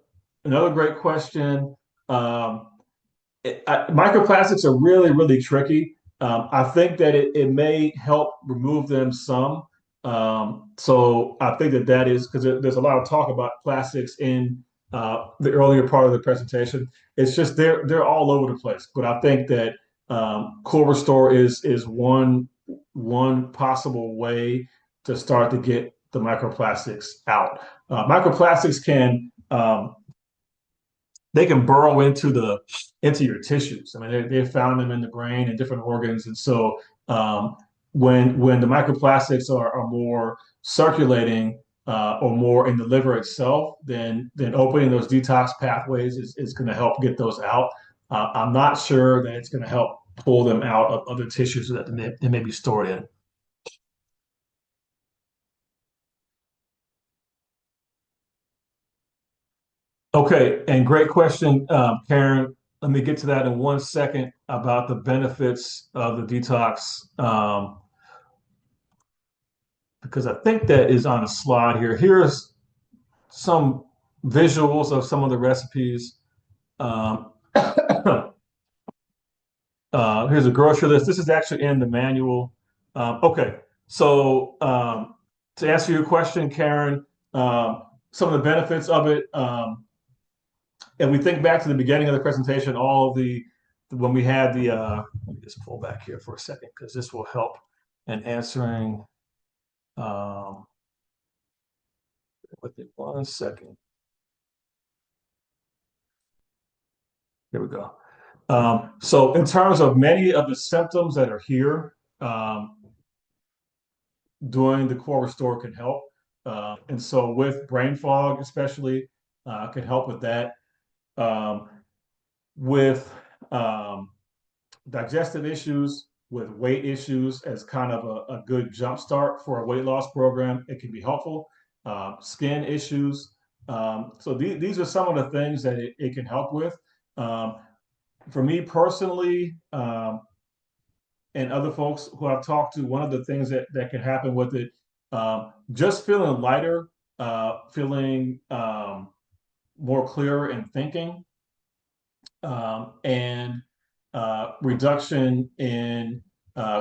another great question. Um, Microplastics are really, really tricky. I think that it may help remove them some. So I think that is because there's a lot of talk about plastics in the earlier part of the presentation. It's just they're all over the place. But I think that Core Restore is one possible way to start to get the microplastics out. Microplastics they can burrow into your tissues. I mean, they found them in the brain and different organs, and so when the microplastics are more circulating or more in the liver itself, then opening those detox pathways is going to help get those out. I'm not sure that it's going to help pull them out of other tissues that they may be stored in. Okay, and great question, Karen. Let me get to that in 1 second about the benefits of the detox, because I think that is on a slide here. Here's some visuals of some of the recipes. Here's a grocery list. This is actually in the manual. Okay, so to answer your question, Karen, some of the benefits of it. And we think back to the beginning of the presentation, all of the when we had the let me just pull back here for a second because this will help in answering with it 1 second. Here we go. So in terms of many of the symptoms that are here, doing the core restore can help. And so with brain fog, especially, can help with that. With digestive issues, with weight issues as kind of a good jump start for a weight loss program, it can be helpful. Skin issues. So these are some of the things that it can help with. For me personally, and other folks who I've talked to, one of the things that can happen with it, just feeling lighter, feeling more clear in thinking, and reduction in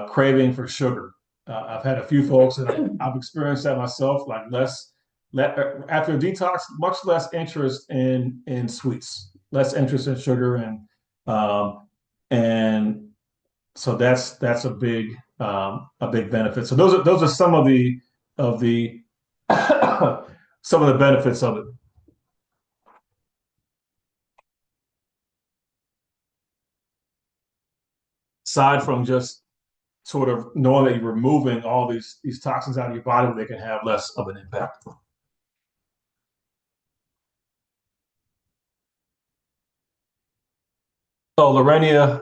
craving for sugar. I've had a few folks, and I've experienced that myself, like after a detox, much less interest in sweets, less interest in sugar, and so that's a big benefit. So those are some of the some of the benefits of it. Aside from just sort of knowing that you're removing all these toxins out of your body, they can have less of an impact. Oh, Lorenia,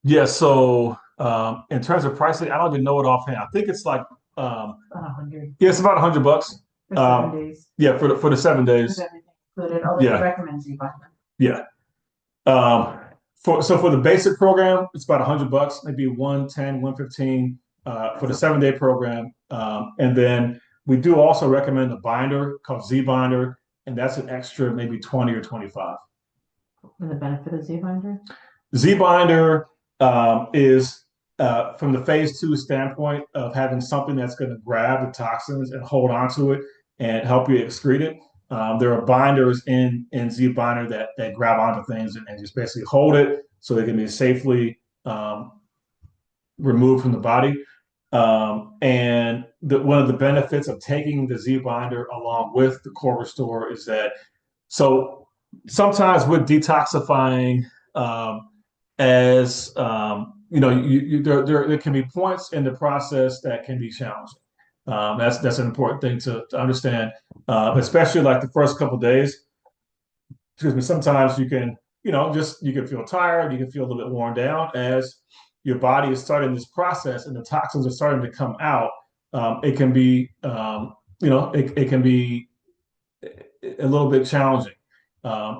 yeah. So in terms of pricing, I don't even know it offhand. I think it's like About 100 yeah, it's about $100. for 7 days. Yeah, for the 7 days. With everything included, although Yeah. he recommends you buy them. Yeah. For the basic program, it's about $100, maybe 110, 115 for the 7 day program. And then we do also recommend a binder called Z binder, and that's an extra maybe 20 or 25. And the benefit of Z-Binder? Z binder is from the phase 2 standpoint of having something that's going to grab the toxins and hold onto it and help you excrete it. There are binders in Z binder that grab onto things and just basically hold it so they can be safely removed from the body. And one of the benefits of taking the Z binder along with the core restore is that so sometimes with detoxifying, as there can be points in the process that can be challenging. That's an important thing to understand, especially like the first couple of days. Excuse me. Sometimes you can feel tired, you can feel a little bit worn down as your body is starting this process and the toxins are starting to come out. It can be it can be a little bit challenging.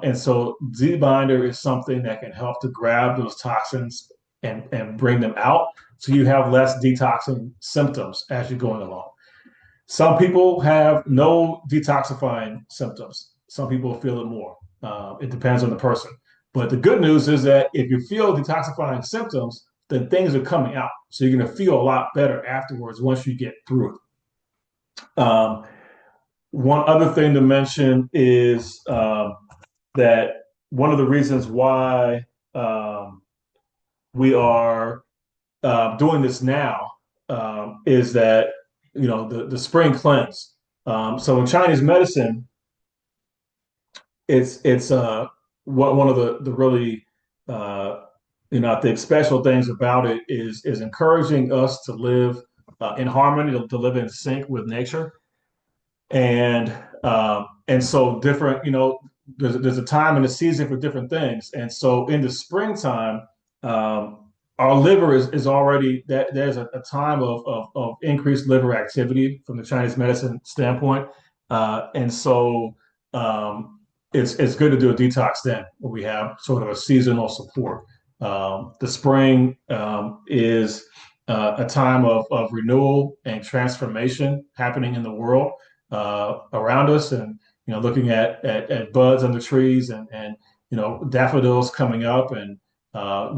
And so Z binder is something that can help to grab those toxins and bring them out so you have less detoxing symptoms as you're going along. Some people have no detoxifying symptoms. Some people feel it more. It depends on the person. But the good news is that if you feel detoxifying symptoms, then things are coming out. So you're going to feel a lot better afterwards once you get through it. One other thing to mention is that one of the reasons why we are doing this now is that the spring cleanse. So in Chinese medicine, it's one of the really I think special things about it is encouraging us to live in harmony, to live in sync with nature, and so different. There's a time and a season for different things, and so in the springtime, our liver is already that there's a time of increased liver activity from the Chinese medicine standpoint, and so. It's good to do a detox then, where we have sort of a seasonal support. The spring is a time of renewal and transformation happening in the world around us, and looking at buds on the trees and daffodils coming up, and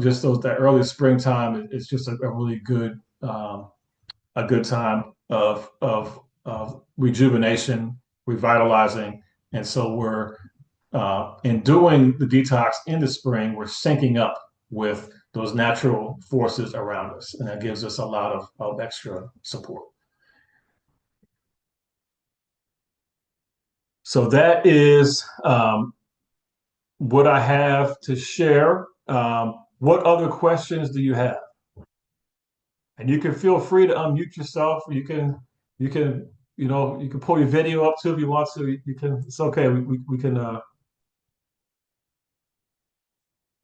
just that early springtime is just a really a good time of rejuvenation, revitalizing, and so we're in doing the detox in the spring, we're syncing up with those natural forces around us, and that gives us a lot of extra support. So that is what I have to share. What other questions do you have? And you can feel free to unmute yourself. You can pull your video up too if you want to. You can. It's okay. We can.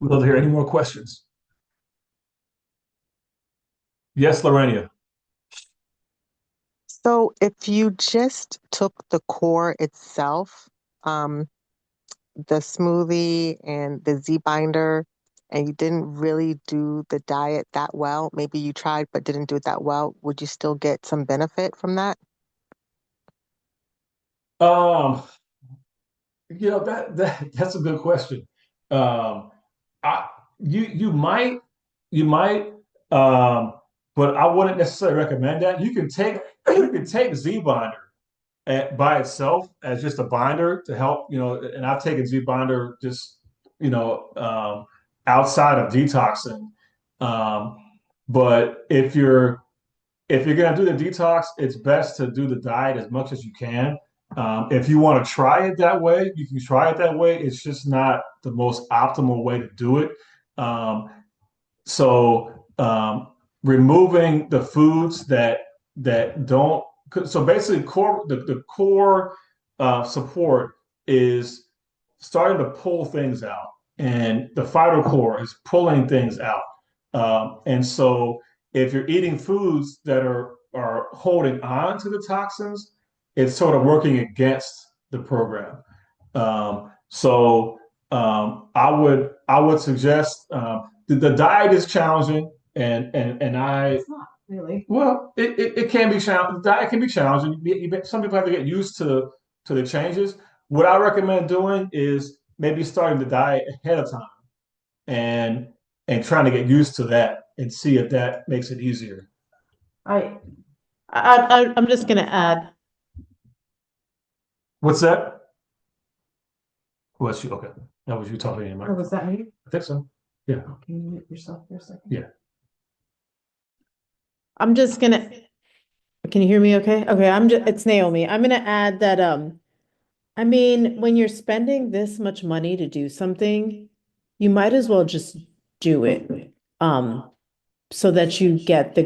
We'd love to hear any more questions. Yes, Lorena. So if you just took the core itself, the smoothie and the Z binder, and you didn't really do the diet that well, maybe you tried but didn't do it that well, would you still get some benefit from that? Um, that's a good question. Um, I you might, but I wouldn't necessarily recommend that. You can take Z binder by itself as just a binder to help, and I've taken Z binder just, you know, um, outside of detoxing. Um, but if you're gonna do the detox, it's best to do the diet as much as you can. If you want to try it that way, you can try it that way. It's just not the most optimal way to do it. Um, so removing the foods that don't. So basically, the core support is starting to pull things out, and the phytochore is pulling things out. And so, if you're eating foods that are holding on to the toxins, it's sort of working against the program. I would suggest the diet is challenging, and It's not really. well, it can be challenging. The diet can be challenging. Some people have to get used to the changes. What I recommend doing is maybe starting the diet ahead of time and trying to get used to that and see if that makes it easier. I I'm just going to add, What's that? What's you? Okay, that was you talking in or mic. was that me? I think so. Yeah. Can you mute yourself for a second? Yeah. I'm just going to, can you hear me okay? Okay, it's Naomi. I'm going to add that, I mean, when you're spending this much money to do something, you might as well just do it. So that you get the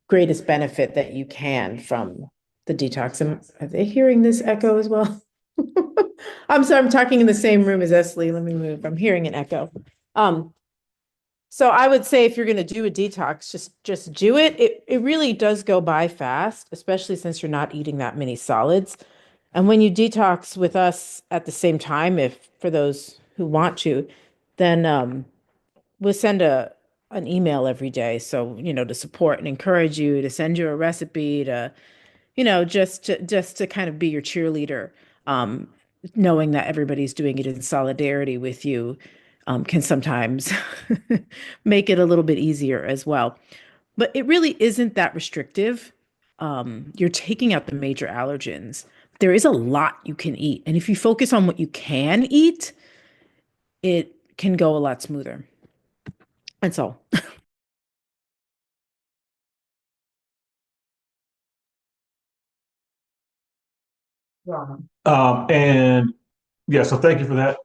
greatest benefit that you can from the detox. Are they hearing this echo as well? I'm sorry, I'm talking in the same room as Esley. Let me move. I'm hearing an echo. So I would say if you're going to do a detox, just do it. It really does go by fast, especially since you're not eating that many solids. And when you detox with us at the same time, if for those who want to, then we'll send an email every day. So, to support and encourage you, to send you a recipe, to, just to kind of be your cheerleader. Um, Knowing that everybody's doing it in solidarity with you, can sometimes make it a little bit easier as well. But it really isn't that restrictive. You're taking out the major allergens. There is a lot you can eat. And if you focus on what you can eat, it can go a lot smoother. That's all. Yeah. And yeah, so thank you for that.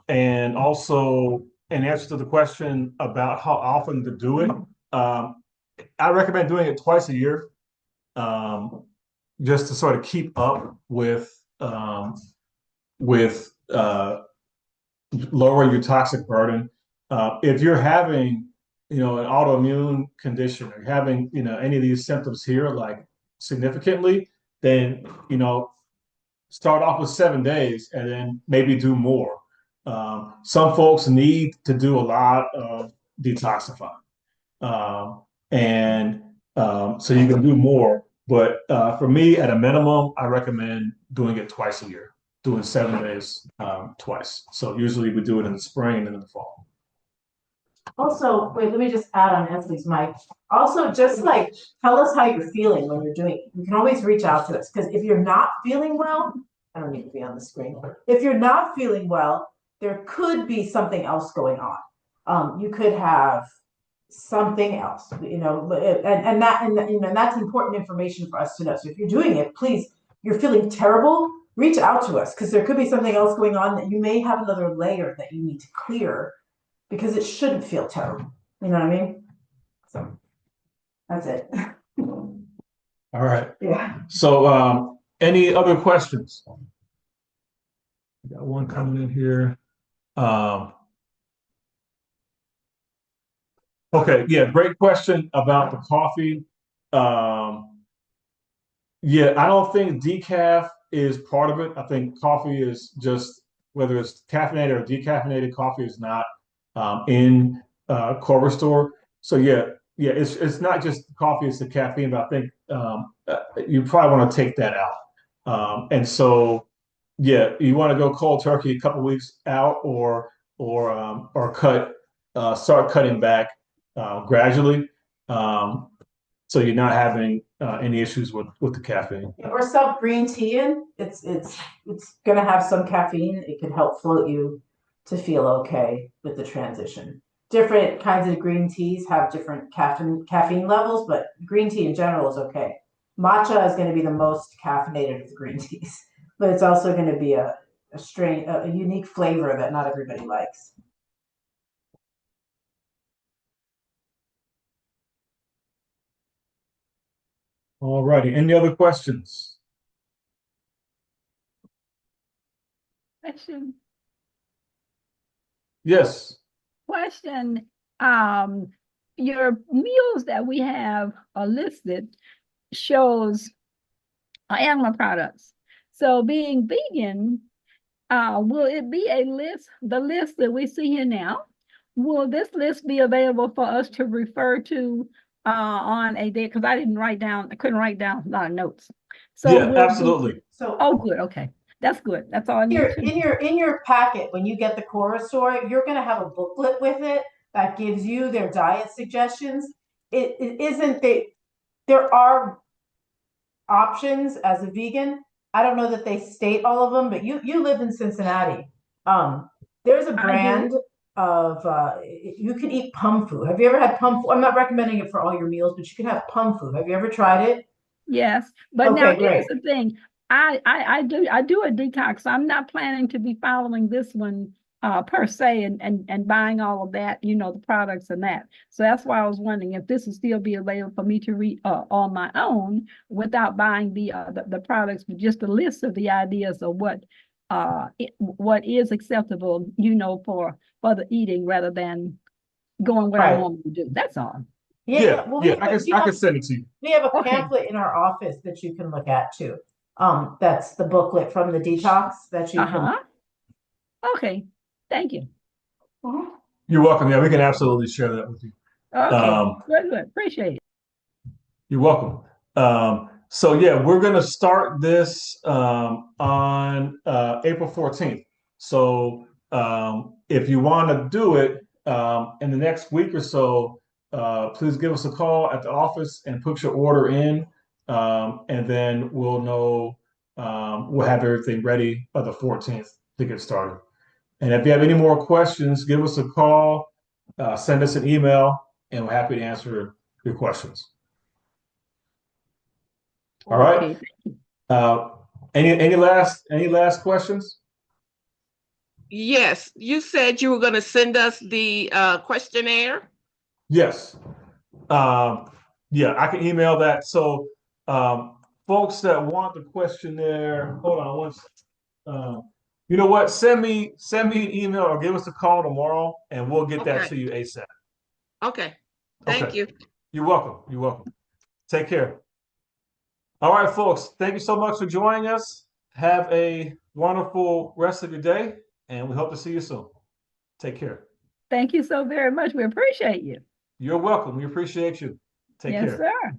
And also, in answer to the question about how often to do it, I recommend doing it twice a year, um, just to sort of keep up with lowering your toxic burden. If you're having, an autoimmune condition or having, any of these symptoms here, like significantly, then, start off with 7 days and then maybe do more. Some folks need to do a lot of detoxifying. And so you can do more. But for me, at a minimum, I recommend doing it twice a year, doing 7 days twice. So usually we do it in the spring and in the fall. Also, wait, let me just add on Anthony's mic. Also, just like tell us how you're feeling when you're doing it. You can always reach out to us because if you're not feeling well, I don't need to be on the screen. If you're not feeling well, there could be something else going on. You could have something else, and that's important information for us to know. So if you're doing it, please, you're feeling terrible, reach out to us because there could be something else going on that you may have another layer that you need to clear because it shouldn't feel terrible. You know what I mean? So that's it. All right. Yeah. So any other questions? I got one coming in here. Okay, yeah, great question about the coffee. Yeah, I don't think decaf is part of it. I think coffee is just whether it's caffeinated or decaffeinated, coffee is not in core restore. So yeah, it's not just coffee; it's the caffeine. But I think you probably want to take that out. And so yeah, you want to go cold turkey a couple weeks out, or start cutting back gradually. So you're not having any issues with the caffeine. Or sub green tea in. It's gonna have some caffeine. It could help float you to feel okay with the transition. Different kinds of green teas have different caffeine levels, but green tea in general is okay. Matcha is going to be the most caffeinated of the green teas, but it's also going to be a unique flavor that not everybody likes. All righty. Any other questions? Question. Yes. Question. Your meals that we have are listed shows animal products. So being vegan, will it be a list, the list that we see here now? Will this list be available for us to refer to on a day? Because I couldn't write down a lot of notes. So Yeah, absolutely. Oh, good. Okay. That's good. That's all I need to know. In your packet, when you get the Cora store, you're going to have a booklet with it that gives you their diet suggestions. It isn't there are options as a vegan. I don't know that they state all of them, but you live in Cincinnati. There's a brand of you can eat pumfu. Have you ever had pumfu? I'm not recommending it for all your meals, but you can have pumfu. Have you ever tried it? Yes, but Okay, now great. here's the thing. I do a detox. I'm not planning to be following this one per se and buying all of that, the products and that. So that's why I was wondering if this will still be available for me to read on my own without buying the products, but just a list of the ideas of what is acceptable, for the eating rather than going where I Right. normally do. That's all. Yeah, Well, I can send it to you. we have a Okay. pamphlet in our office that you can look at too. That's the booklet from the Detox that you can. Uh-huh. Okay, thank you. You're welcome. Yeah, we can absolutely share that with you. Okay, Um, good, appreciate it. You're welcome. So yeah, we're gonna start this on April 14th. So if you want to do it in the next week or so, please give us a call at the office and put your order in, and then we'll know we'll have everything ready by the 14th to get started. And if you have any more questions, give us a call, send us an email, and we're happy to answer your questions. All right. Okay. Any last questions? Yes, you said you were going to send us the questionnaire. Yes. Yeah, I can email that. So, folks that want the questionnaire, hold on one second. You know what? Send me an email or give us a call tomorrow, and we'll get that Okay. to you ASAP. Okay. Thank Okay. you. You're welcome. You're welcome. Take care. All right, folks. Thank you so much for joining us. Have a wonderful rest of your day, and we hope to see you soon. Take care. Thank you so very much. We appreciate you. You're welcome. We appreciate you. Take Yes, care. sir.